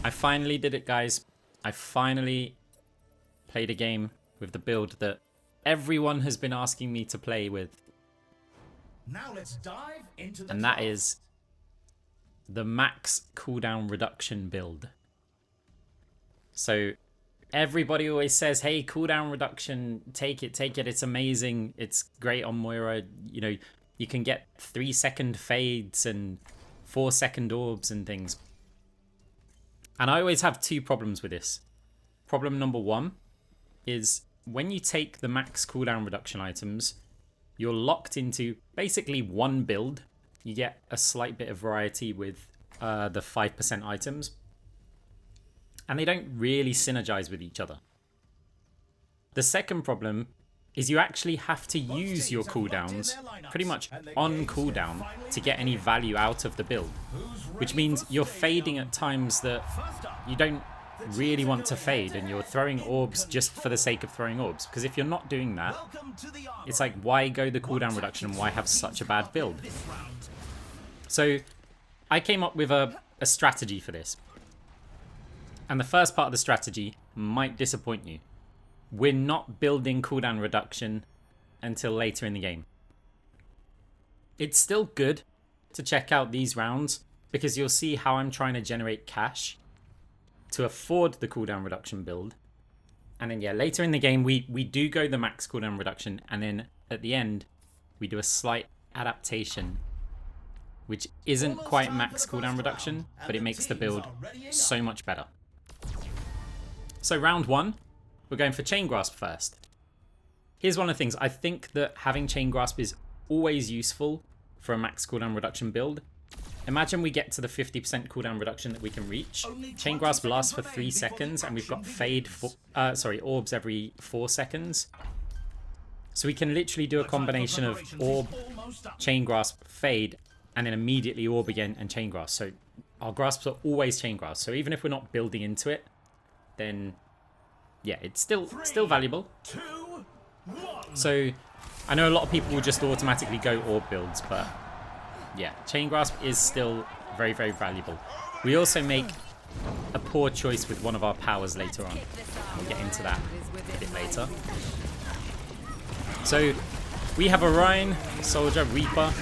I finally did it, guys. I finally played a game with the build that everyone has been asking me to play with. Now let's dive into the And that is the max cooldown reduction build. So everybody always says, hey, cooldown reduction, take it, it's amazing, it's great on Moira, you know, you can get 3-second fades and 4-second orbs and things. And I always have two problems with this. Problem number one is when you take the max cooldown reduction items, you're locked into basically one build. You get a slight bit of variety with the 5% items. And they don't really synergize with each other. The second problem is you actually have to use your cooldowns pretty much on cooldown to get any value out of the build. Which means you're fading at times that you don't really want to fade, and you're throwing orbs just for the sake of throwing orbs. Because if you're not doing that, it's like, why go the cooldown reduction and why have such a bad build? So I came up with a strategy for this. And the first part of the strategy might disappoint you. We're not building cooldown reduction until later in the game. It's still good to check out these rounds because you'll see how I'm trying to generate cash to afford the cooldown reduction build. And then yeah, later in the game we do go the max cooldown reduction, and then at the end we do a slight adaptation which isn't quite max cooldown reduction, but it makes the build so much better. So round one, we're going for Chain Grasp first. Here's one of the things. I think that having Chain Grasp is always useful for a max cooldown reduction build. Imagine we get to the 50% cooldown reduction that we can reach. Chain Grasp lasts for 3 seconds, and we've got fade for, orbs every 4 seconds. So we can literally do a combination of orb, Chain Grasp, fade, and then immediately orb again and Chain Grasp. So our grasps are always Chain Grasp. So even if we're not building into it, then yeah, it's still valuable. So I know a lot of people will just automatically go orb builds, but yeah, Chain Grasp is still very, very valuable. We also make a poor choice with one of our powers later on. We'll get into that a bit later. So we have Orion, Soldier, Reaper,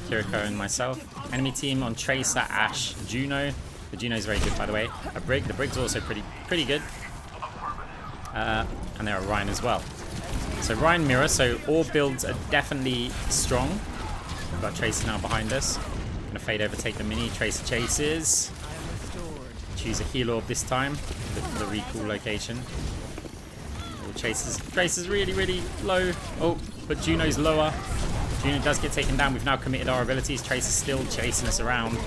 Kiriko and myself. Enemy team on Tracer, Ashe, Juno. The Juno's very good, by the way. A Brig. The Brig's also pretty good. And they're Orion as well. So Ryan Mirror. So all builds are definitely strong. We've got Tracer now behind us. Gonna fade over, take the mini. Tracer chases. Choose a heal orb this time for the recall location. Tracer's really, really low. Oh, but Juno's lower. Juno does get taken down. We've now committed our abilities. Tracer's still chasing us around,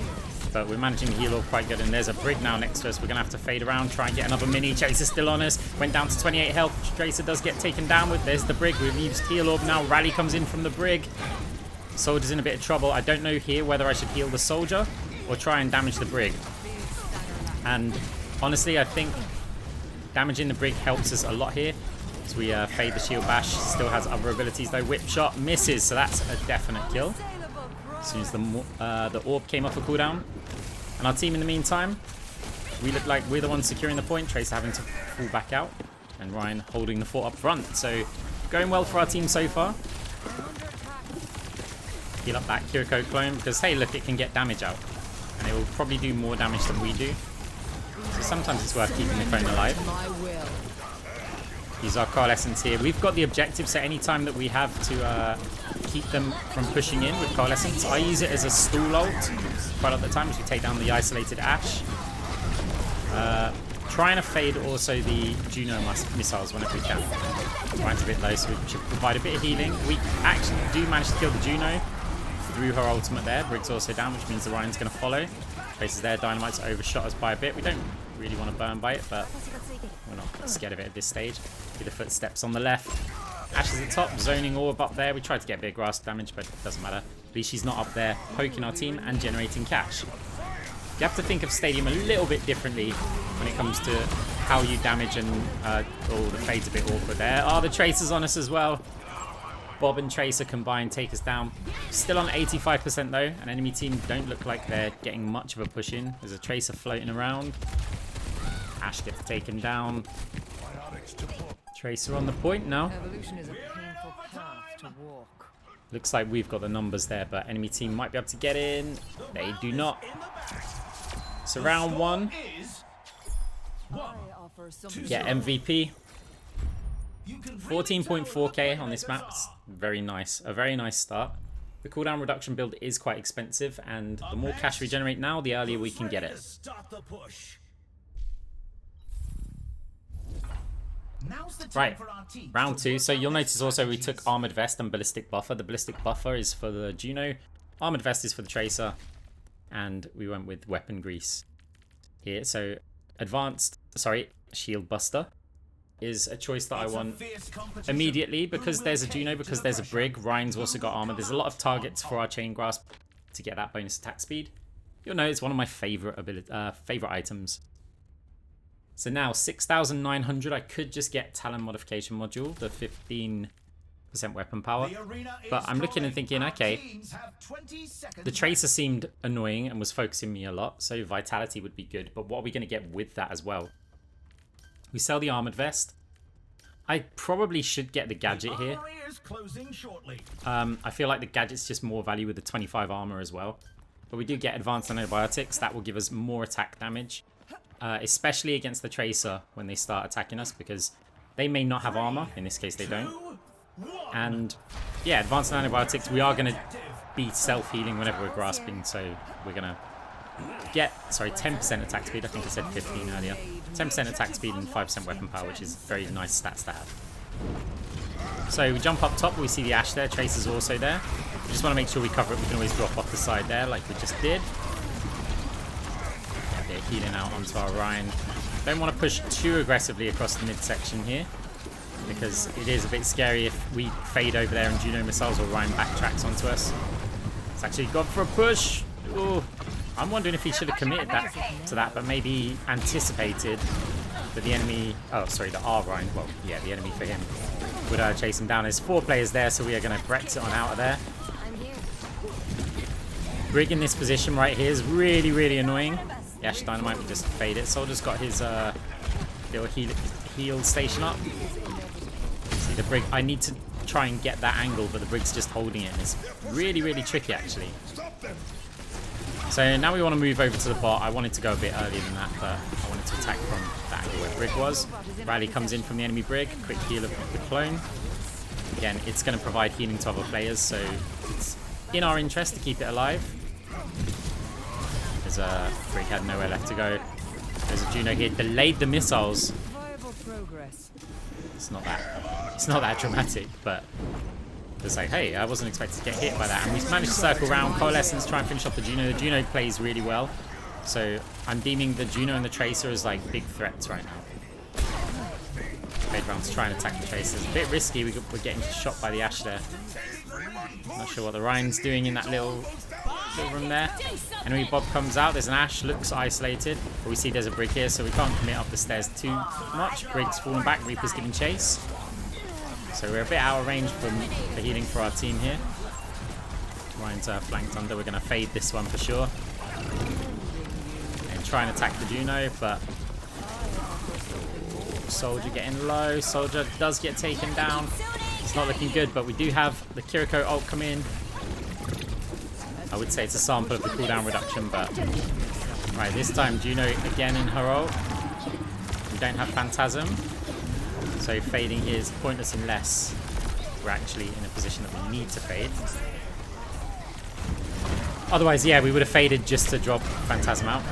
but we're managing to heal orb quite good. And there's a Brig now next to us. We're going to have to fade around, try and get another mini. Tracer's still on us. Went down to 28 health. Tracer does get taken down with. There's the Brig. We've used heal orb now. Rally comes in from the Brig. Soldier's in a bit of trouble. I don't know here whether I should heal the Soldier or try and damage the Brig. And honestly, I think damaging the Brig helps us a lot here. So we fade the shield bash. Still has other abilities though. Whip shot misses, so that's a definite kill. As soon as the orb came off a cooldown. And our team in the meantime, we look like we're the ones securing the point. Tracer having to fall back out, and Ryan holding the fort up front. So going well for our team so far. Heal up that Kiriko clone because hey, look, it can get damage out, and it will probably do more damage than we do. So sometimes it's worth keeping the clone alive. Use our Coalescence here. We've got the objective, so anytime that we have to keep them from pushing in with Coalescence, I use it as a stall ult quite a lot of the time as we take down the isolated Ashe. Trying to fade also the Juno missiles whenever we can. Ryan's a bit low, so we should provide a bit of healing. We actually do manage to kill the Juno through her ultimate there. Brig's also down, which means the Ryan's going to follow. Tracer's there. Dynamite's overshot us by a bit. We don't really want to burn by it, but we're not scared of it at this stage. See the footsteps on the left. Ashe is at the top, zoning orb up there. We tried to get a bit of grass damage, but it doesn't matter. At least she's not up there poking our team and generating cash. You have to think of Stadium a little bit differently when it comes to how you damage, and oh, the fade's a bit awkward there. Oh, the Tracer's on us as well. Bob and Tracer combined take us down. Still on 85% though, and enemy team don't look like they're getting much of a push in. There's a Tracer floating around. Ashe gets taken down. Tracer on the point now. Evolution is a painful path to walk. Looks like we've got the numbers there, but enemy team might be able to get in. They do not. So round one. Get MVP. 14.4k on this map. It's very nice. A very nice start. The cooldown reduction build is quite expensive, and the more cash we generate now, the earlier we can get it. Right, round two. So you'll notice also we took Armored Vest and Ballistic Buffer. The Ballistic Buffer is for the Juno. Armored Vest is for the Tracer. And we went with Weapon Grease here. So Shield Buster is a choice that I want immediately because there's a Juno, because there's a Brig. Ryan's also got armor. There's a lot of targets for our Chain Grasp to get that bonus attack speed. You'll know it's one of my favorite items. So now 6,900. I could just get Talon Modification Module, the 15% weapon power. But I'm looking and thinking, okay, the Tracer seemed annoying and was focusing me a lot, so Vitality would be good. But what are we going to get with that as well? We sell the Armored Vest. I probably should get the Gadget here. I feel like the Gadget's just more value with the 25 armor as well. But we do get Advanced Antibiotics. That will give us more attack damage. Especially against the Tracer when they start attacking us, because they may not have armor. In this case, they don't. And yeah, Advanced Antibiotics, we are going to be self-healing whenever we're grasping, so we're going to get, 10% attack speed. I think I said 15 earlier. 10% attack speed and 5% weapon power, which is very nice stats to have. So we jump up top, we see the Ashe there. Tracer's also there. We just want to make sure we cover it. We can always drop off the side there like we just did. Healing out onto our Ryan. Don't want to push too aggressively across the midsection here, because it is a bit scary if we fade over there and Juno missiles or Ryan backtracks onto us. It's actually gone for a push. Ooh. I'm wondering if he should have committed to that, but maybe anticipated that the enemy, the R Ryan, well, yeah, the enemy for him would chase him down. There's 4 players there, so we are going to Brexit on out of there. Brig in this position right here is really, really annoying. The Ashe Dynamite, we just fade it. Soldier's got his little heal station up. See the Brig, I need to try and get that angle, but the Brig's just holding it. And it's really, really tricky actually. So now we want to move over to the bot. I wanted to go a bit earlier than that, but I wanted to attack from that angle where Brig was. Rally comes in from the enemy Brig. Quick heal of the clone. Again, it's going to provide healing to other players, so it's in our interest to keep it alive. There's a Brig had nowhere left to go. There's a Juno here. Delayed the missiles. It's not that dramatic, but it's like, hey, I wasn't expecting to get hit by that. And we managed to circle around. Coalescence, try and finish off the Juno. The Juno plays really well. So I'm deeming the Juno and the Tracer as like big threats right now. Fade round to try and attack the Tracer. It's a bit risky. We're getting shot by the Ashe there. Not sure what the Ryan's doing in that little room there. Enemy Bob comes out. There's an Ashe. Looks isolated. But we see there's a Brig here, so we can't commit up the stairs too much. Brig's falling back. Reaper's giving chase. So we're a bit out of range from the healing for our team here. Ryan's flanked under. We're going to fade this one for sure. And try and attack the Juno, but Soldier getting low. Soldier does get taken down. It's not looking good, but we do have the Kiriko ult come in. I would say it's a sample of the cooldown reduction, but right, this time Juno again in her ult. We don't have Phantasm, so fading here is pointless unless we're actually in a position that we need to fade. Otherwise, yeah, we would have faded just to drop Phantasm out.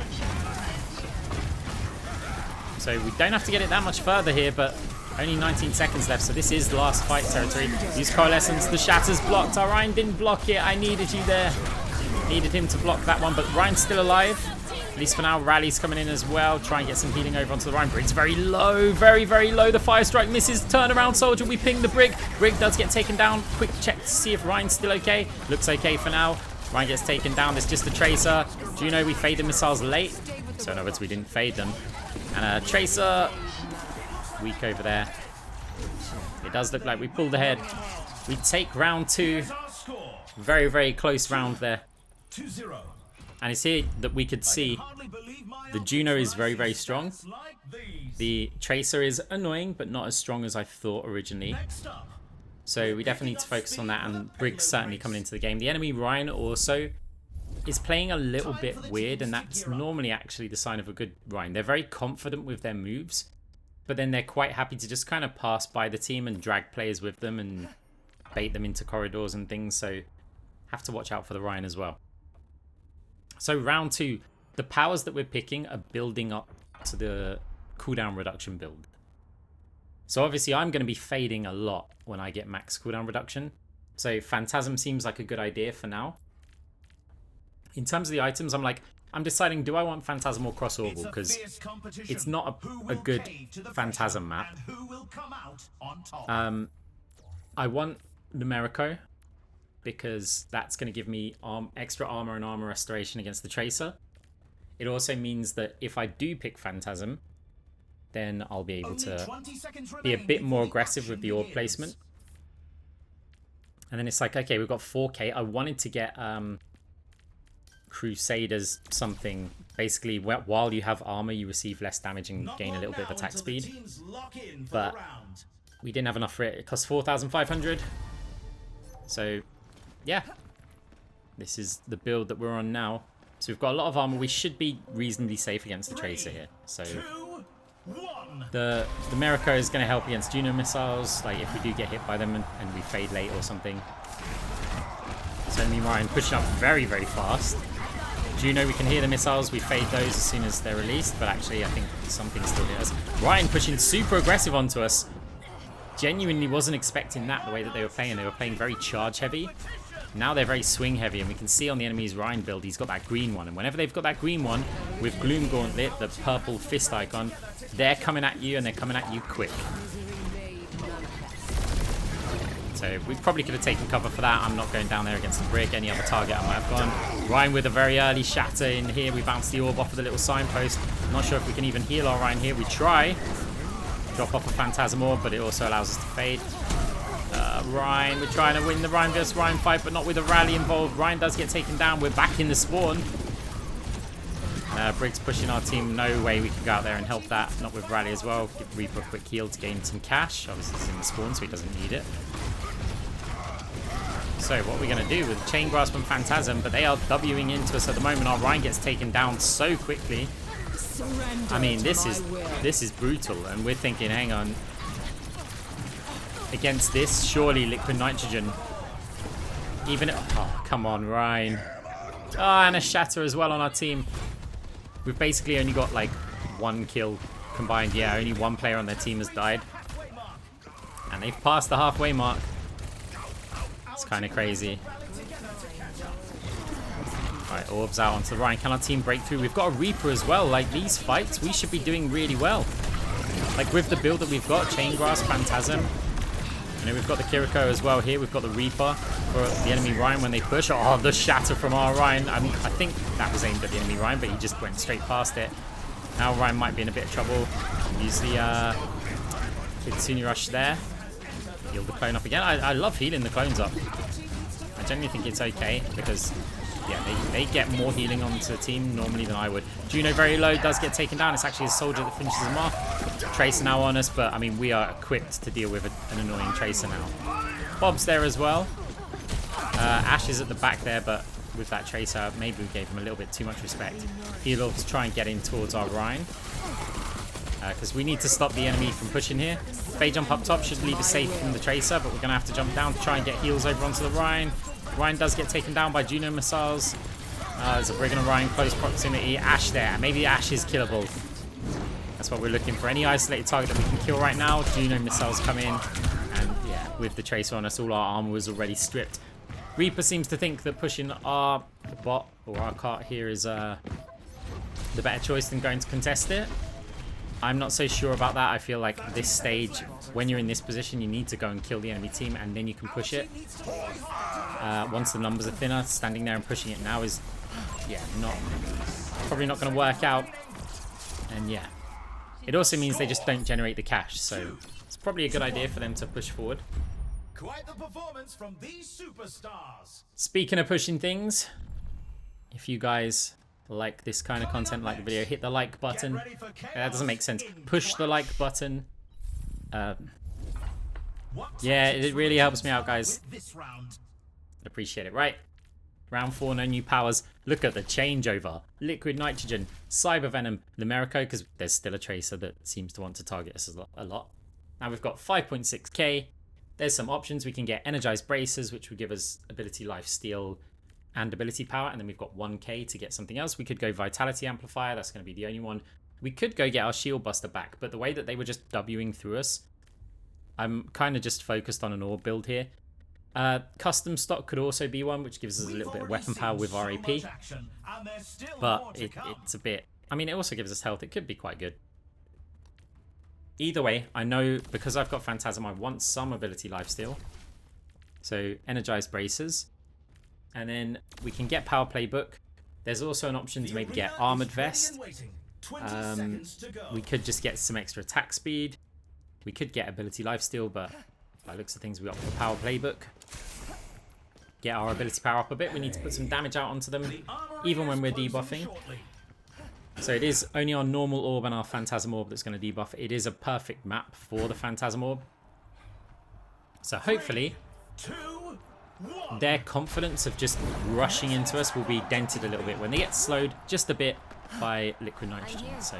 So we don't have to get it that much further here, but only 19 seconds left, so this is the last fight territory. Use Coalescence, the Shatter's blocked. Our Ryan didn't block it. I needed you there. Needed him to block that one, but Ryan's still alive. At least for now. Rally's coming in as well. Try and get some healing over onto the Ryan. Brig's very low, very, very low. The Fire Strike misses. Turn around, Soldier. We ping the Brig. Brig does get taken down. Quick check to see if Ryan's still okay. Looks okay for now. Ryan gets taken down. There's just a Tracer. Juno, we faded missiles late. So in other words, we didn't fade them. And a Tracer. Weak over there. It does look like we pulled ahead. We take round 2. Here's our score. Very, very close round there. 2-0. And it's here that we could see Hardly believe my the eyes Juno is when I very, see very strong. stats like these. The Tracer is annoying, but not as strong as I thought originally. Next up, So we definitely need to focus on that, and Briggs certainly coming into the game. The enemy Ryan also is playing a little bit weird, and that's normally actually the sign of a good Ryan. They're very confident with their moves, but then they're quite happy to just kind of pass by the team and drag players with them and bait them into corridors and things, so have to watch out for the Ryan as well. So round 2, the powers that we're picking are building up to the cooldown reduction build. So obviously I'm going to be fading a lot when I get max cooldown reduction. So Phantasm seems like a good idea for now. In terms of the items, I'm deciding, do I want Phantasm or Cross Orbital? Because it's not a good Phantasm map. I want Numerico, because that's going to give me extra armor and armor restoration against the Tracer. It also means that if I do pick Phantasm, then I'll be able to be a bit more aggressive with the orb placement. And then it's like, okay, we've got 4k. I wanted to get Crusaders something. Basically, while you have armor, you receive less damage and gain a little bit of attack speed. But we didn't have enough for it. It costs 4,500. So, yeah. This is the build that we're on now. So we've got a lot of armor. We should be reasonably safe against the Tracer here. So the Miracle is going to help against Juno missiles, like if we do get hit by them and we fade late or something. So me Ryan pushing up very, very fast. Juno, we can hear the missiles, we fade those as soon as they're released, but actually I think something still hit us. Ryan pushing super aggressive onto us. Genuinely wasn't expecting that, the way that they were playing. They were playing very charge heavy. Now they're very swing heavy, and we can see on the enemy's Ryan build, he's got that green one. And whenever they've got that green one with Gloom Gauntlet, the purple fist icon, they're coming at you, and they're coming at you quick. So we probably could have taken cover for that. I'm not going down there against the Brig. Any other target I might have gone. Ryan with a very early shatter in here. We bounce the orb off of the little signpost. Not sure if we can even heal our Ryan here. We try. Drop off a Phantasm orb, but it also allows us to fade. Ryan, we're trying to win the Ryan vs Ryan fight, but not with a rally involved. Ryan does get taken down. We're back in the spawn. Briggs pushing our team. No way we can go out there and help that. Not with rally as well. Give Reaper a quick heal to gain some cash. Obviously, he's in the spawn, so he doesn't need it. So what are we going to do with Chain Grasp and Phantasm? But they are Wing into us at the moment. Our Ryan gets taken down so quickly. I mean, this is brutal, and we're thinking, hang on. Against this, surely Liquid Nitrogen. Even oh, come on, Ryan. Oh, and a shatter as well on our team. We've basically only got like 1 kill combined. Yeah, only 1 player on their team has died. And they've passed the halfway mark. It's kind of crazy. Alright, orbs out onto the Ryan. Can our team break through? We've got a Reaper as well. Like, these fights, we should be doing really well. Like, with the build that we've got, Chain Grasp, Phantasm. And then we've got the Kiriko as well here. We've got the Reaper for the enemy Ryan when they push. Oh, the shatter from our Ryan. I think that was aimed at the enemy Ryan, but he just went straight past it. Now Ryan might be in a bit of trouble. Use the Kitsune Rush there. Heal the clone up again. I love healing the clones up. I genuinely think it's okay because, yeah, they get more healing onto the team normally than I would. Juno very low, does get taken down. It's actually a soldier that finishes him off. Tracer now on us, but I mean, we are equipped to deal with an annoying Tracer now. Bob's there as well. Ash is at the back there, but with that Tracer, maybe we gave him a little bit too much respect. Heal to try and get in towards our Ryan. Because we need to stop the enemy from pushing here. Fade jump up top should leave us safe from the Tracer, but we're going to have to jump down to try and get heals over onto the Ryan. Ryan does get taken down by Juno missiles. There's a Brig and a Ryan close proximity. Ash there. Maybe Ash is killable. That's what we're looking for. Any isolated target that we can kill right now. Juno missiles come in. And yeah, with the Tracer on us, all our armor was already stripped. Reaper seems to think that pushing our bot or our cart here is the better choice than going to contest it. I'm not so sure about that. I feel like at this stage, when you're in this position, you need to go and kill the enemy team and then you can push it. Once the numbers are thinner, standing there and pushing it now is, yeah, probably not going to work out. And yeah, it also means they just don't generate the cash. So it's probably a good idea for them to push forward. Quite the performance from these superstars. Speaking of pushing things, if you guys like this kind of content, like the video, hit the like button. Get ready for chaos That doesn't make sense. in Push the 5. like button. What Yeah, tactics it really will helps me out, start guys. with this round? Appreciate it. Right. Round 4, no new powers. Look at the changeover. Liquid Nitrogen, Cyber Venom, Lumerico, because there's still a Tracer that seems to want to target us a lot. Now we've got 5.6k. There's some options. We can get Energized Bracers, which would give us ability life steal and ability power. And then we've got 1k to get something else. We could go Vitality Amplifier. That's going to be the only one. We could go get our Shield Buster back. But the way that they were just Wing through us, I'm kind of just focused on an orb build here. Custom stock could also be one, which gives us a little bit of weapon power with our AP. But it's a bit... I mean, it also gives us health. It could be quite good. Either way, I know because I've got Phantasm, I want some ability lifesteal. So, Energized Bracers. And then we can get Power Playbook. There's also an option to maybe get Armored Vest. We could just get some extra attack speed. We could get ability lifesteal, but by looks of things, we opt for Power Playbook. Get our ability power up a bit. We need to put some damage out onto them, even when we're debuffing. So it is only our normal orb and our Phantasm orb that's going to debuff. It is a perfect map for the Phantasm orb. So hopefully, their confidence of just rushing into us will be dented a little bit when they get slowed just a bit by Liquid Nitrogen. So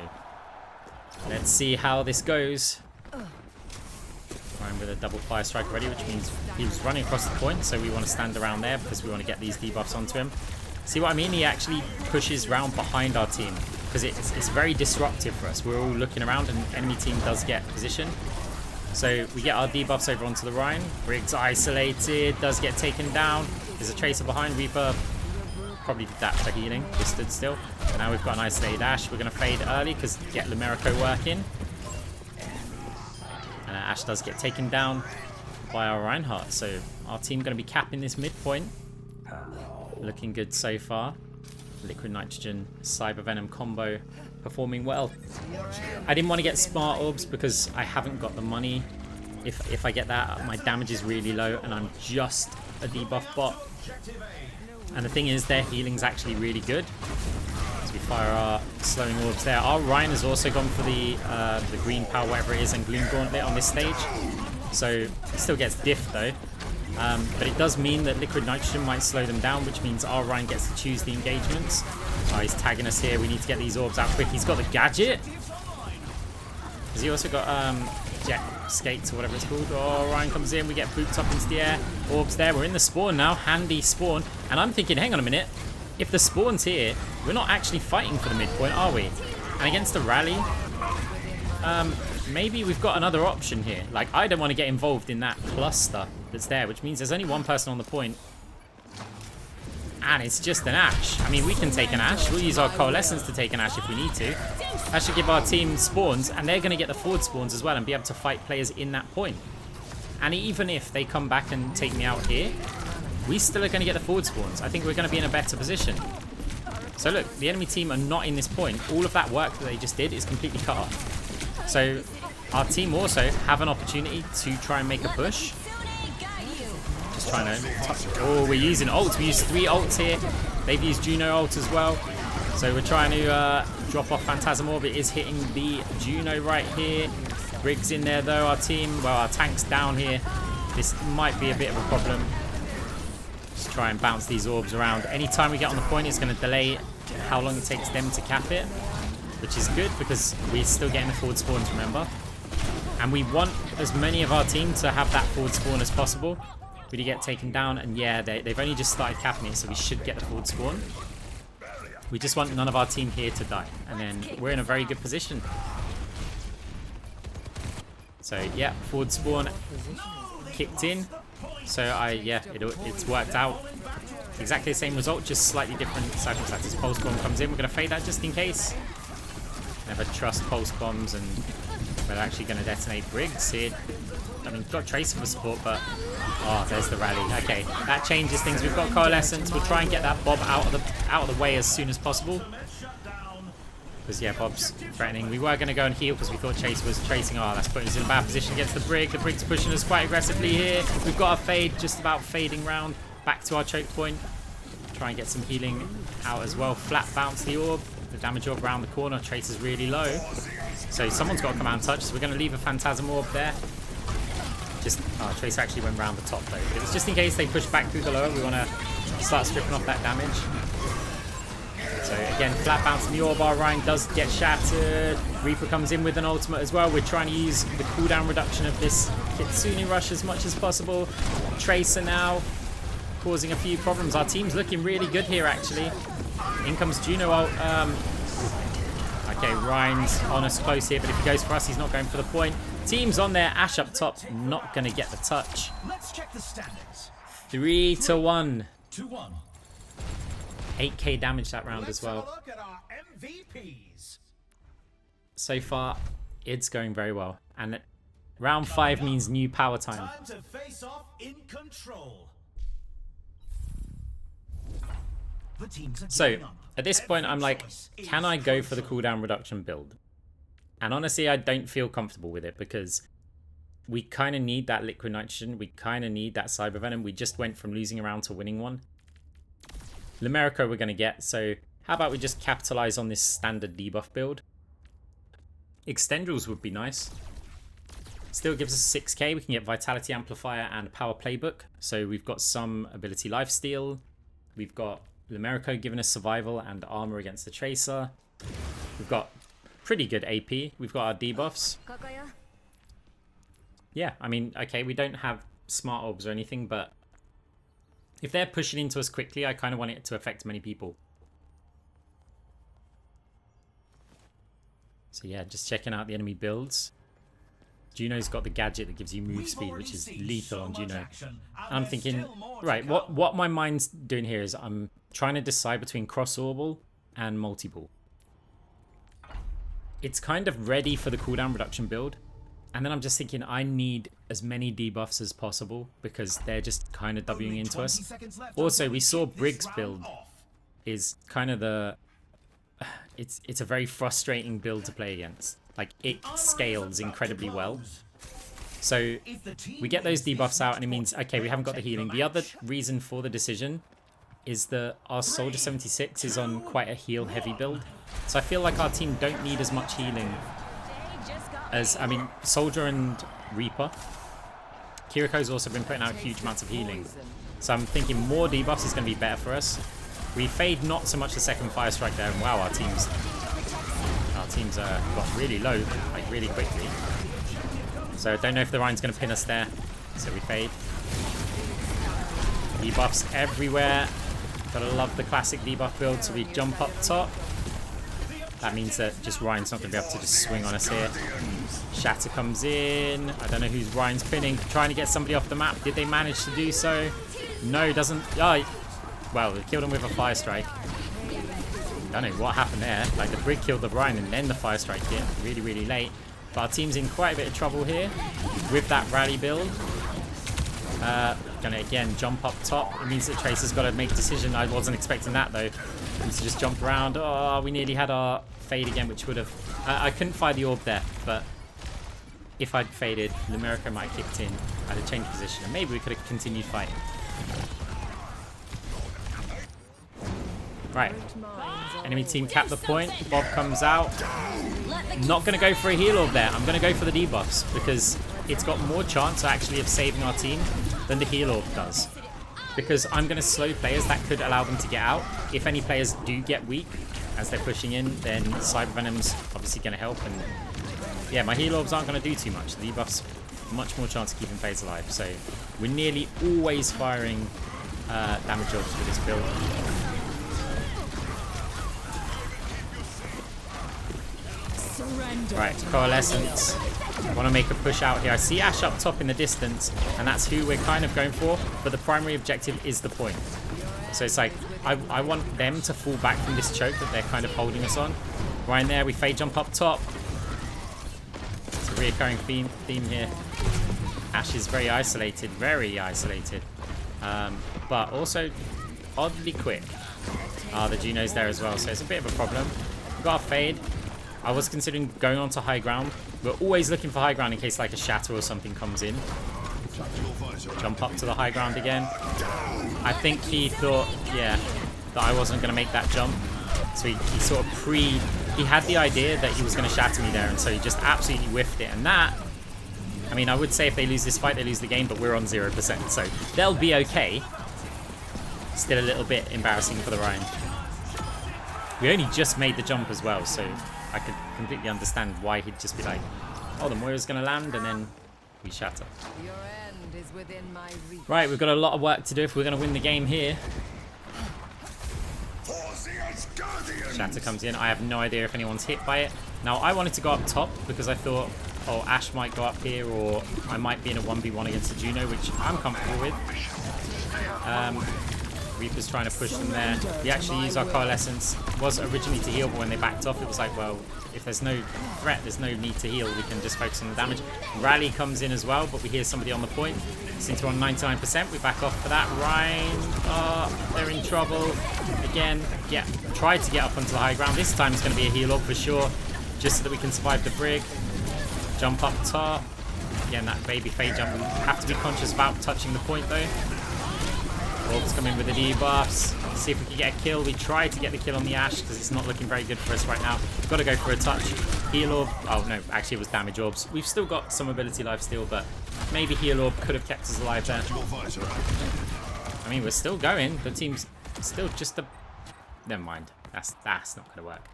let's see how this goes. Ryan with a double fire strike already, which means he was running across the point, so we want to stand around there because we want to get these debuffs onto him. See what I mean? He actually pushes round behind our team because it's very disruptive for us. We're all looking around and enemy team does get position. So we get our debuffs over onto the Rhine. Briggs isolated, does get taken down. There's a Tracer behind. Reaper probably did that for healing, just stood still. And now we've got an isolated Ashe. We're going to fade early because get Lumerico working. And Ashe does get taken down by our Reinhardt. So our team going to be capping this midpoint. Looking good so far. Liquid Nitrogen, Cyber Venom combo performing well. I didn't want to get Smart Orbs because I haven't got the money. If I get that, my damage is really low and I'm just a debuff bot. And the thing is, their healing's actually really good. So we fire our slowing orbs there. Our Ryan has also gone for the green power, whatever it is, and Gloom Gauntlet on this stage. So it still gets diff though. But it does mean that Liquid Nitrogen might slow them down, which means our Ryan gets to choose the engagements. Oh, he's tagging us here. We need to get these orbs out quick. He's got the gadget. Has he also got jet skates or whatever it's called? Oh, Ryan comes in. We get booped up into the air. Orbs there. We're in the spawn now. Handy spawn. And I'm thinking, hang on a minute. If the spawn's here, we're not actually fighting for the midpoint, are we? And against the rally, maybe we've got another option here. Like, I don't want to get involved in that cluster that's there, which means there's only one person on the point. And it's just an Ashe. I mean, we can take an Ashe. We'll use our Coalescence to take an Ashe if we need to. That should give our team spawns, and they're going to get the forward spawns as well and be able to fight players in that point. And even if they come back and take me out here, we still are going to get the forward spawns. I think we're going to be in a better position. So look, the enemy team are not in this point. All of that work that they just did is completely cut off. So our team also have an opportunity to try and make a push. Just trying to touch. Oh, we're using ults. We use 3 ults here. They've used Juno ult as well. So we're trying to drop off Phantasm Orb. It is hitting the Juno right here. Briggs in there though, our team. Well, our tank's down here. This might be a bit of a problem. Just try and bounce these orbs around. Anytime we get on the point, it's going to delay how long it takes them to cap it, which is good because we're still getting the forward spawns, remember? And we want as many of our team to have that forward spawn as possible. We do get taken down, and yeah, they've only just started capping it, so we should get the forward spawn. We just want none of our team here to die, and then we're in a very good position. So yeah, forward spawn kicked in. So it's worked out. Exactly the same result, just slightly different circumstances. Pulse bomb comes in. We're going to fade that just in case. Never trust pulse bombs, and we're actually going to detonate Briggs here. I mean, we've got Tracer for support, but oh, there's the rally. Okay, that changes things. We've got Coalescence. We'll try and get that Bob out of the way as soon as possible. Because, yeah, Bob's threatening. We were going to go and heal because we thought Chase was tracing. Oh, that's putting us in a bad position against the Brig. The Brig's pushing us quite aggressively here. We've got a fade, just about fading round. Back to our choke point. Try and get some healing out as well. Flat bounce the orb. The damage orb around the corner. Trace is really low. So someone's got to come out and touch. So we're going to leave a Phantasm orb there. Just, oh, Trace actually went round the top though. It was just in case they push back through the lower. We want to start stripping off that damage. So again, flat bounce in the orb. Our Ryan does get shattered. Reaper comes in with an ultimate as well. We're trying to use the cooldown reduction of this Kitsune rush as much as possible. Tracer now causing a few problems. Our team's looking really good here actually. In comes Juno ult. Okay, Ryan's on us close here, but if he goes for us, he's not going for the point. Team's on there. Ash up top, not going to get the touch. Let's check the standings. 3-1. 2-1. 8k damage that round as well. Let's have a look at our MVPs. So far, it's going very well. And round 5 means new power time. Time to face off in control. The teams are So, gearing up. at this point, I'm like, can I go for the cooldown reduction build? And honestly, I don't feel comfortable with it because we kind of need that liquid nitrogen. We kind of need that cyber venom. We just went from losing a round to winning one. Lumerico we're going to get, so how about we just capitalize on this standard debuff build? Extendrils would be nice. Still gives us 6k. We can get Vitality Amplifier and Power Playbook. So we've got some ability lifesteal. We've got Lumerico giving us survival and armor against the Tracer. We've got pretty good AP. We've got our debuffs. Yeah, I mean, okay, we don't have smart orbs or anything, but if they're pushing into us quickly, I kind of want it to affect many people. So yeah, just checking out the enemy builds. Juno's got the gadget that gives you move speed, which is lethal on Juno. And I'm thinking, right, what my mind's doing here is I'm trying to decide between cross-orbal and multi-ball. It's kind of ready for the cooldown reduction build. And then I'm just thinking I need as many debuffs as possible because they're just kind of Wing into us. Also, we saw Brig's build is kind of the... It's a very frustrating build to play against. Like, it scales incredibly well. So, we get those debuffs out and it means, okay, we haven't got the healing. The other reason for the decision is that our Soldier 76 is on quite a heal-heavy build. So I feel like our team don't need as much healing as, I mean, Soldier and Reaper. Kiriko's also been putting out huge amounts of healing. So I'm thinking more debuffs is going to be better for us. We fade not so much the second fire strike there, and wow, our teams got really low, like really quickly. So I don't know if the Rhine's going to pin us there. So we fade. Debuffs everywhere. Gotta love the classic debuff build. So we jump up top. That means that just Ryan's not going to be able to just swing on us here. Shatter comes in. I don't know who's Ryan's pinning. Trying to get somebody off the map. Did they manage to do so? No, doesn't. Oh, well, they killed him with a fire strike. I don't know what happened there. Like, the Brig killed the Ryan and then the fire strike hit. Really, really late. But our team's in quite a bit of trouble here with that rally build. Gonna again jump up top. It means that Tracer's got to make a decision. I wasn't expecting that though. Needs to just jump around. Oh, we nearly had our fade again, which would have... I couldn't fire the orb there, but if I'd faded, Lumerico might have kicked in. I'd have changed position, and maybe we could have continued fighting. Right. Enemy team cap the point. Bob comes out. Not going to go for a heal orb there. I'm going to go for the debuffs because it's got more chance actually of saving our team than the heal orb does. Because I'm going to slow players that could allow them to get out. If any players do get weak as they're pushing in, then Cyber Venom's obviously going to help. And yeah, my heal orbs aren't going to do too much. The debuffs, much more chance of keeping players alive. So we're nearly always firing damage orbs with this build. Right, Coalescence. I want to make a push out here. I see Ash up top in the distance, and that's who we're kind of going for, but the primary objective is the point. So it's like, I want them to fall back from this choke that they're kind of holding us on. Right in there, we fade jump up top. It's a reoccurring theme here. Ash is very isolated, but also oddly quick. The Juno's there as well, so it's a bit of a problem. We've got our fade. I was considering going on to high ground. We're always looking for high ground in case like a shatter or something comes in. Jump up to the high ground again. I think he thought, yeah, that I wasn't going to make that jump. So he sort of he had the idea that he was going to shatter me there, and so he just absolutely whiffed it. And that, I mean, I would say if they lose this fight, they lose the game, but we're on 0%, so they'll be okay. Still a little bit embarrassing for the Ryan. We only just made the jump as well, so I could completely understand why he'd just be like, oh, the Moira's going to land, and then we shatter. Your end is within my reach. Right, we've got a lot of work to do if we're going to win the game here. Shatter comes in. I have no idea if anyone's hit by it. Now, I wanted to go up top because I thought, oh, Ashe might go up here, or I might be in a 1v1 against the Juno, which I'm comfortable with. Reaper's trying to push them there. We actually use our Coalescence. It was originally to heal, but when they backed off, it was like, well, if there's no threat, there's no need to heal. We can just focus on the damage. Rally comes in as well, but we hear somebody on the point. Since we're on 99%, we back off for that. Rhine, oh, they're in trouble. Again, yeah, try to get up onto the high ground. This time it's going to be a heal up for sure, just so that we can survive the brig. Jump up top. Again, that baby fade jump. We have to be conscious about touching the point though. Orbs come in with the debuffs. See if we can get a kill. We tried to get the kill on the Ashe because it's not looking very good for us right now. We've got to go for a touch. Heal Orb. Oh no, actually it was damage orbs. We've still got some ability life steal, but maybe Heal Orb could have kept us alive there. I mean, we're still going. The team's still just a... Never mind. That's not going to work.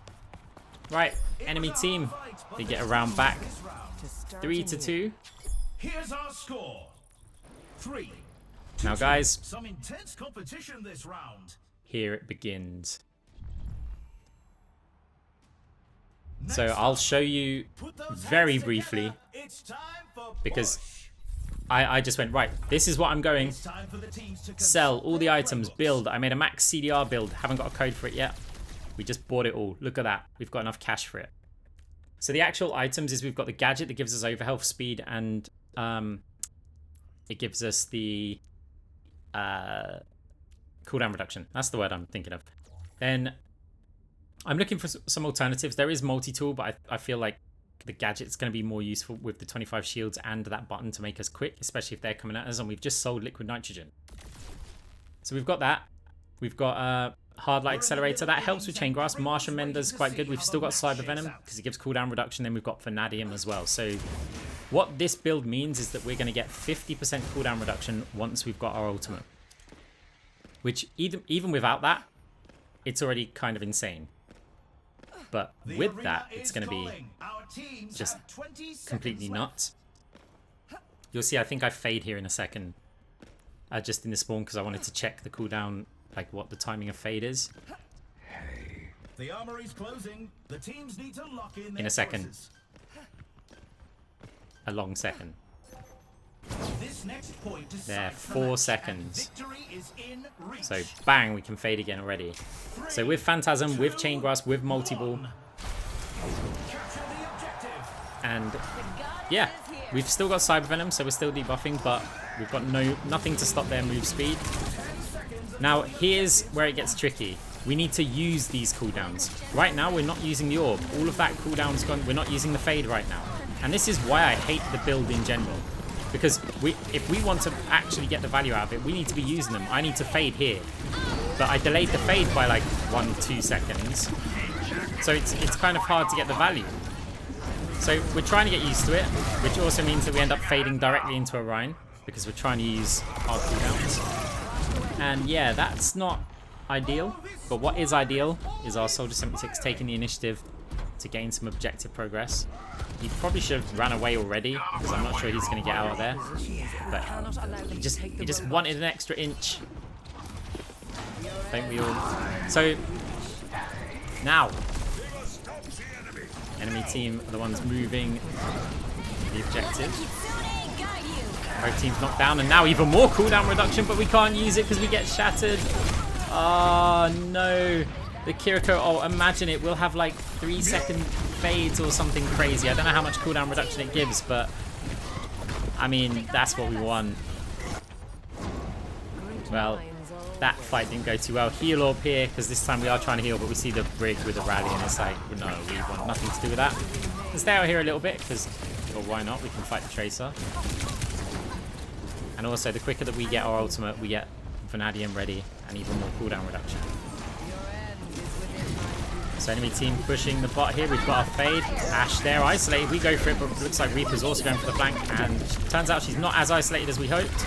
Right, enemy team. They get a round back. 3-2. Here's our score. 3. Now guys, Some intense competition this round. here it begins. So I'll show you very briefly, because I just went, right, this is what I'm going. Sell all the items, build. I made a max CDR build. Haven't got a code for it yet. We just bought it all. Look at that. We've got enough cash for it. So the actual items is we've got the gadget that gives us overhealth speed, and it gives us the cooldown reduction. That's the word I'm thinking of. Then I'm looking for some alternatives. There is multi-tool, but I feel like the gadget's going to be more useful with the 25 shields and that button to make us quick, especially if they're coming at us, and we've just sold liquid nitrogen. So we've got that. We've got hard light accelerator. That helps with chain grasp. Martian Mender's quite good. We've still got cyber venom because it gives cooldown reduction. Then we've got vanadium as well. So what this build means is that we're going to get 50% cooldown reduction once we've got our ultimate, which even without that, it's already kind of insane. But with that, it's going to be just completely nuts. You'll see, I think I fade here in a second, just in the spawn, because I wanted to check the cooldown, like what the timing of fade is. The armory's closing. The teams need to lock in a second. A long second. This next point There, decides the 4 match, seconds. and victory is in reach. So bang, we can fade again already. So with Phantasm, with Chain Grasp, with Multi-Ball, Capture the objective. and yeah, we've still got Cyber Venom, so we're still debuffing, but we've got nothing to stop their move speed. Now here's where it gets tricky. We need to use these cooldowns. Right now we're not using the orb. All of that cooldown's gone. We're not using the fade right now. And this is why I hate the build in general. Because if we want to actually get the value out of it, we need to be using them. I need to fade here. But I delayed the fade by like 1-2 seconds. So it's kind of hard to get the value. So we're trying to get used to it, which also means that we end up fading directly into a Rhine, because we're trying to use our cooldowns. And yeah, that's not ideal. But what is ideal is our Soldier 76 taking the initiative to gain some objective progress. He probably should have ran away already, because I'm not sure he's going to get out of there. But he just wanted an extra inch. Don't we all? So now, enemy team are the ones moving the objective. Our team's knocked down, and now even more cooldown reduction, but we can't use it because we get shattered. Oh no. The Kiriko, oh, imagine it. We'll have like 3-second fades or something crazy. I don't know how much cooldown reduction it gives, but I mean, that's what we want. Well, that fight didn't go too well. Heal orb here, because this time we are trying to heal, but we see the brig with a rally, and it's like, no, we want nothing to do with that. Let's stay out here a little bit, because, or why not, we can fight the Tracer. And also, the quicker that we get our ultimate, we get Vanadium ready, and even more cooldown reduction. So enemy team pushing the bot here. We've got our Fade. Ashe there, isolated. We go for it, but it looks like Reaper's also going for the flank. And turns out she's not as isolated as we hoped.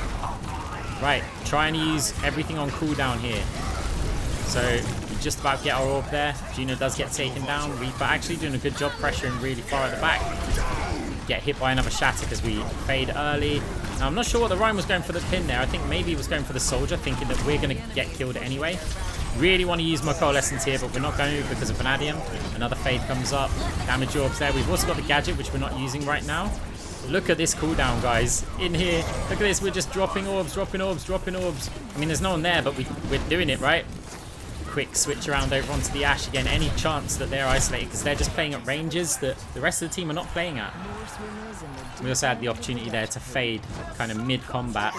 Right, trying to use everything on cooldown here. So we just about get our orb there. Juno does get taken down. Reaper actually doing a good job pressuring really far at the back. Get hit by another shatter because we Fade early. Now, I'm not sure what the Ryan was going for the pin there. I think maybe he was going for the soldier, thinking that we're going to get killed anyway. Really want to use my coalescence here, but we're not going to because of Vanadium. Another Fade comes up. Damage orbs there. We've also got the gadget, which we're not using right now. Look at this cooldown, guys. In here. Look at this. We're just dropping orbs, dropping orbs, dropping orbs. I mean, there's no one there, but we're doing it, right? Quick switch around over onto the Ashe again. Any chance that they're isolated, because they're just playing at ranges that the rest of the team are not playing at. We also had the opportunity there to Fade kind of mid-combat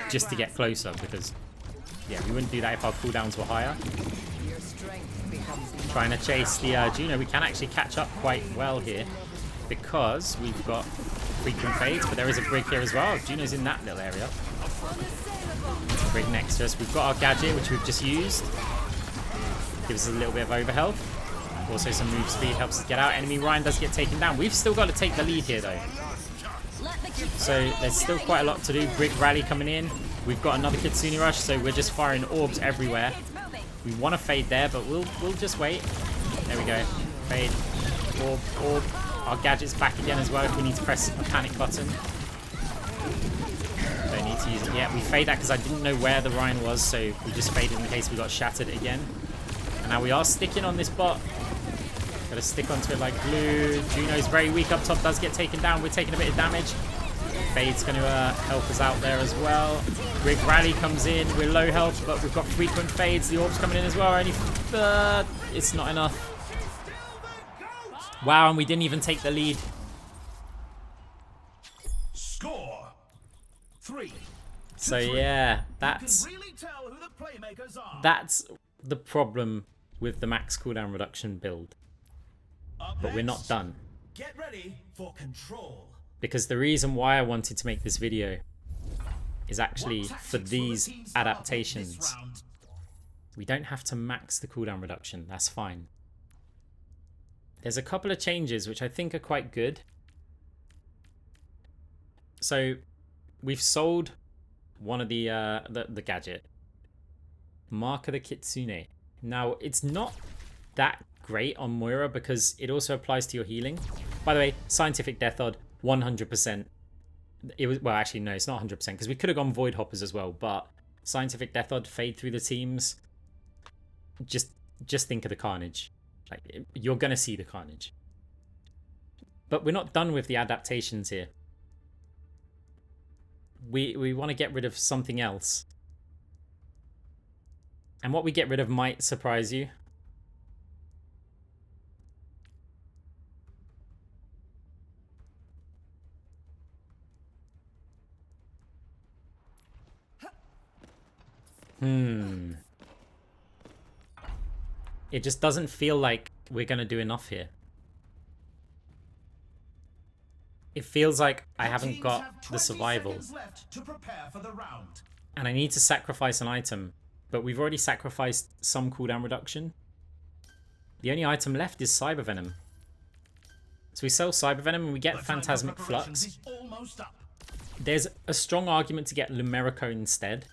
just to get closer, because yeah, we wouldn't do that if our cooldowns were higher. Trying to chase the Juno. We can actually catch up quite well here because we've got frequent Fades, but there is a brig here as well. Juno's in that little area. Brig next to us. We've got our gadget, which we've just used. Gives us a little bit of overhealth. Also some move speed helps us get out. Enemy Ryan does get taken down. We've still got to take the lead here though. So there's still quite a lot to do. Brig rally coming in. We've got another Kitsune rush, so we're just firing orbs everywhere. We want to Fade there, but we'll just wait. There we go. Fade. Orb. Our gadget's back again as well if we need to press a panic button. Don't need to use it yet. We Fade that because I didn't know where the Ryan was, so we just Faded in case we got shattered again. And now we are sticking on this bot. Gotta stick onto it like glue. Juno's very weak up top, does get taken down. We're taking a bit of damage. Fade's going to help us out there as well. Brig rally comes in. We're low health, but we've got frequent Fades. The orb's coming in as well. Only it's not enough. Wow, and we didn't even take the lead. Score 3. So yeah, that's the problem with the max cooldown reduction build. But we're not done. Get ready for control. Because the reason why I wanted to make this video is actually for these adaptations. We don't have to max the cooldown reduction, that's fine. There's a couple of changes which I think are quite good. So we've sold one of the gadget. Mark of the Kitsune. Now it's not that great on Moira because it also applies to your healing. By the way, scientific death odd 100%. It was, well, actually no, it's not 100% because we could have gone void hoppers as well, but scientific death odd Fade through the teams. Just think of the carnage. Like, you're gonna see the carnage. But we're not done with the adaptations here. We want to get rid of something else. And what we get rid of might surprise you. It just doesn't feel like we're going to do enough here. It feels like I haven't got the survival. And I need to sacrifice an item. But we've already sacrificed some cooldown reduction. The only item left is Cyber Venom. So we sell Cyber Venom and we get Phantasmic Flux. There's a strong argument to get Lumerico instead.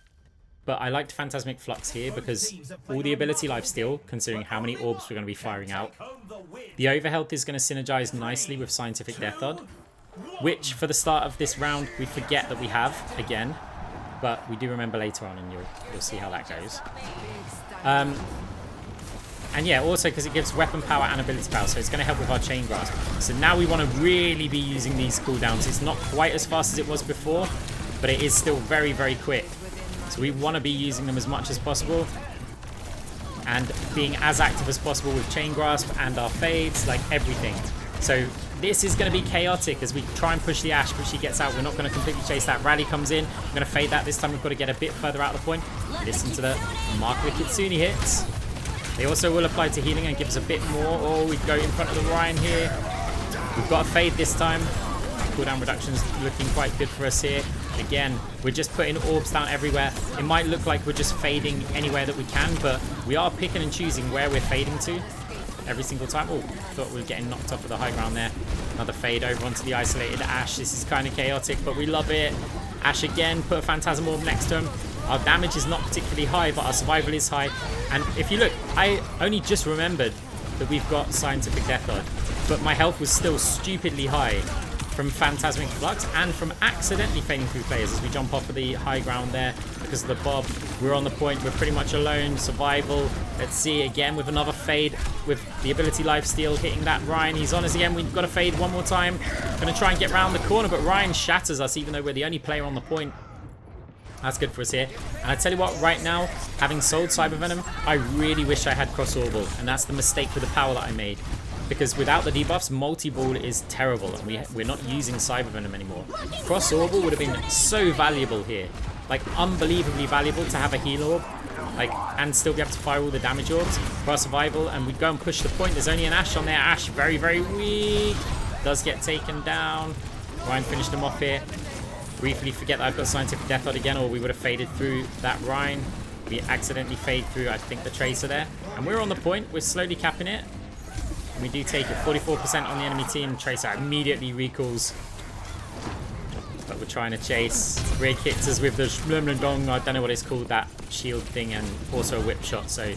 But I liked Phantasmic Flux here because all the ability lifesteal, considering how many orbs we're going to be firing out. The overhealth is going to synergize nicely with Scientific Death Odd, which for the start of this round we forget that we have again, but we do remember later on, and you'll see how that goes. And yeah, also because it gives weapon power and ability power, so it's going to help with our Chain Grasp. So now we want to really be using these cooldowns. It's not quite as fast as it was before, but it is still very, very quick. So we want to be using them as much as possible and being as active as possible with Chain Grasp and our Fades, like everything. So this is going to be chaotic as we try and push the Ashe, but she gets out. We're not going to completely chase that. Rally comes in. We're going to fade that. This time we've got to get a bit further out of the point. Listen to the mark of the Kitsune hits. They also will apply to healing and give us a bit more. Oh, we go in front of the Ryan here. We've got a fade this time. Cooldown reduction's looking quite good for us here. Again, we're just putting orbs down everywhere. It might look like we're just fading anywhere that we can, but we are picking and choosing where we're fading to every single time. Oh, thought we were getting knocked off of the high ground there. Another fade over onto the isolated Ashe. This is kind of chaotic, but we love it. Ashe again, put a Phantasm Orb next to him. Our damage is not particularly high, but our survival is high. And if you look, I only just remembered that we've got Scientific Death Odd, but my health was still stupidly high from Phantasmic Flux and from accidentally fading through players as we jump off of the high ground there because of the bob. We're on the point, we're pretty much alone. Survival. Let's see again with another fade with the ability lifesteal hitting that Ryan. He's on us again. We've got to fade one more time. Gonna try and get round the corner, but Ryan shatters us even though we're the only player on the point. That's good for us here. And I tell you what, right now, having sold Cyber Venom, I really wish I had Cross Orbal, and that's the mistake with the power that I made. Because without the debuffs, multi-ball is terrible, and we're not using Cyber Venom anymore. Cross Orbal would have been so valuable here. Like, unbelievably valuable to have a heal orb, like, and still be able to fire all the damage orbs for our survival, and we'd go and push the point. There's only an Ashe on there. Ashe, very, very weak. Does get taken down. Ryan finished him off here. Briefly forget that I've got Scientific Death Odd again, or we would have faded through that Ryan. We accidentally fade through, I think, the Tracer there. And we're on the point. We're slowly capping it. And we do take it. 44% on the enemy team. Tracer immediately recalls. But we're trying to chase. Rig hits us with the Shmlumlendong. I don't know what it's called, that shield thing, and also a whip shot. So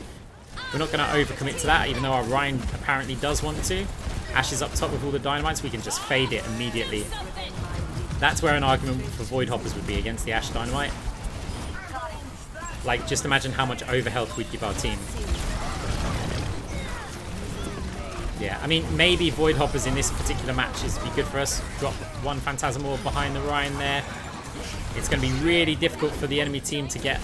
we're not going to overcommit to that, even though our Ryan apparently does want to. Ashe is up top with all the dynamites. We can just fade it immediately. That's where an argument for Void Hoppers would be against the Ashe Dynamite. Like, just imagine how much overhealth we'd give our team. Yeah, I mean, maybe Void Hoppers in this particular match is be good for us. Drop one Phantasm Orb behind the Ryan there. It's going to be really difficult for the enemy team to get,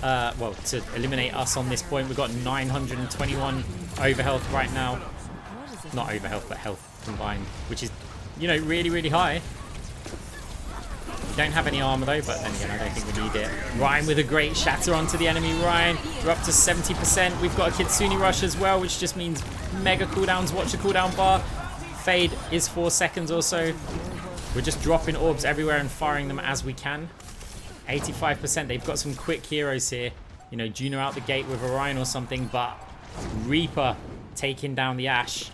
well, to eliminate us on this point. We've got 921 overhealth right now. Not overhealth, but health combined, which is, you know, really, really high. We don't have any armor though, but then again, I don't think we need it. Ryan with a great shatter onto the enemy Ryan. We're up to 70%. We've got a Kitsune Rush as well, which just means mega cooldowns. Watch the cooldown bar. Fade is 4 seconds or so. We're just dropping orbs everywhere and firing them as we can. 85%. They've got some quick heroes here. You know, Juno out the gate with Orion or something, but Reaper taking down the Ashe.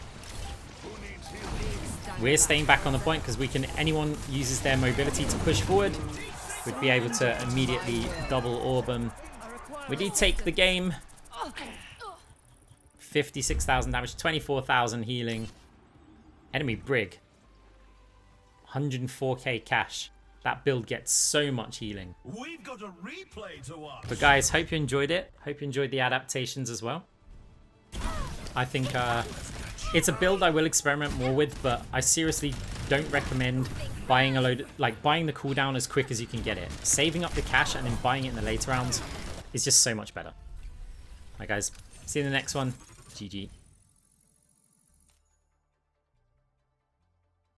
We're staying back on the point because we can, anyone uses their mobility to push forward, we'd be able to immediately double orb them. We do take the game. 56,000 damage, 24,000 healing. Enemy Brig. 104k cash. That build gets so much healing. We've got a replay to watch. But guys, hope you enjoyed it. Hope you enjoyed the adaptations as well. I think it's a build I will experiment more with, but I seriously don't recommend buying a load, like buying the cooldown as quick as you can get it. Saving up the cash and then buying it in the later rounds is just so much better. Alright guys, see you in the next one. GG.